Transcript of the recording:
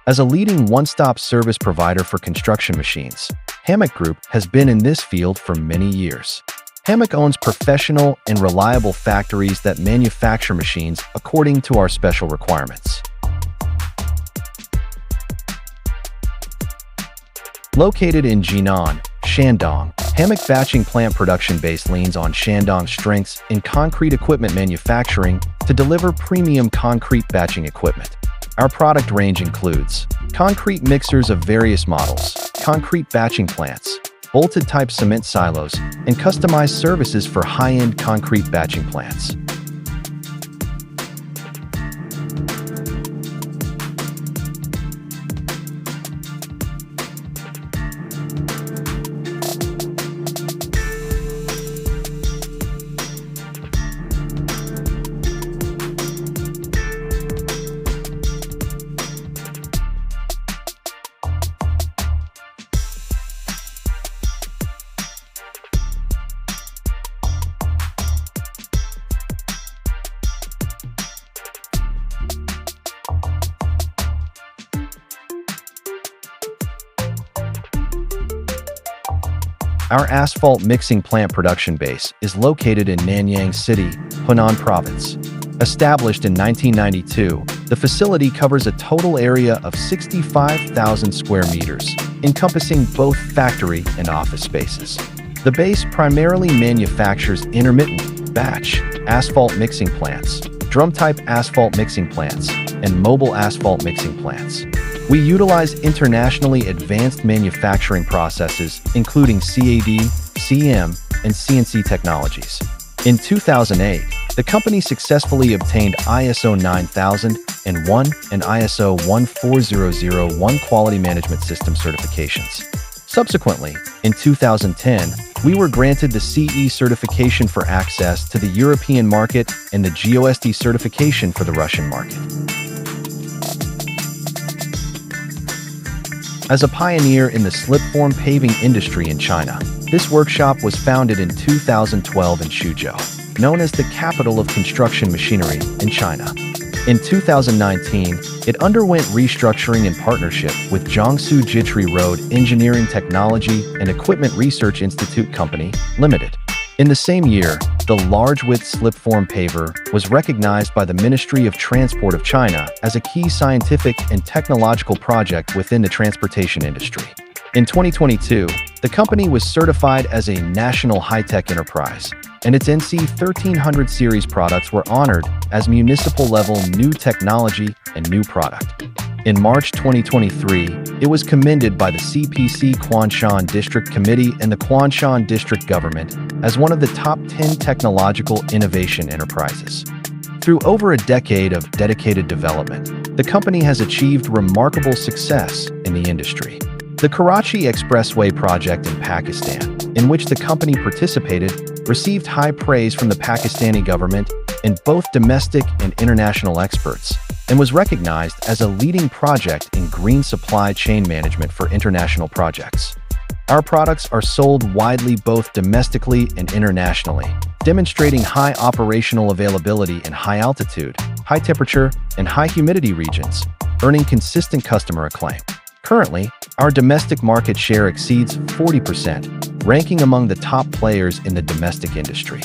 As a leading one-stop service provider for construction machines, HAMAC Group has been in this field for many years. HAMAC owns professional and reliable factories that manufacture machines according to our special requirements. Located in Jinan, Shandong, HAMAC batching plant production base leans on Shandong's strengths in concrete equipment manufacturing to deliver premium concrete batching equipment. Our product range includes concrete mixers of various models, concrete batching plants, bolted-type cement silos, and customized services for high-end concrete batching plants. Our asphalt mixing plant production base is located in Nanyang City, Hunan Province. Established in 1992, the facility covers a total area of 65,000 square meters, encompassing both factory and office spaces. The base primarily manufactures intermittent, batch, asphalt mixing plants, drum-type asphalt mixing plants, and mobile asphalt mixing plants. We utilize internationally advanced manufacturing processes, including CAD, CM, and CNC technologies. In 2008, the company successfully obtained ISO 9001 and ISO 14001 quality management system certifications. Subsequently, in 2010, we were granted the CE certification for access to the European market and the GOSD certification for the Russian market. As a pioneer in the slip-form paving industry in China, this workshop was founded in 2012 in Suzhou, known as the capital of construction machinery in China. In 2019, it underwent restructuring in partnership with Jiangsu Jitri Road Engineering Technology and Equipment Research Institute Company, Limited. In the same year, the large-width slip-form paver was recognized by the Ministry of Transport of China as a key scientific and technological project within the transportation industry. In 2022, the company was certified as a national high-tech enterprise, and its NC 1300 series products were honored as municipal-level new technology and new product. In March 2023, it was commended by the CPC Kwanshan District Committee and the Kwanshan District Government as one of the top 10 technological innovation enterprises. Through over a decade of dedicated development, the company has achieved remarkable success in the industry. The Karachi Expressway project in Pakistan, in which the company participated, received high praise from the Pakistani government and both domestic and international experts, and was recognized as a leading project in green supply chain management for international projects. Our products are sold widely both domestically and internationally, demonstrating high operational availability in high altitude, high temperature, and high humidity regions, earning consistent customer acclaim. Currently, our domestic market share exceeds 40%, ranking among the top players in the domestic industry.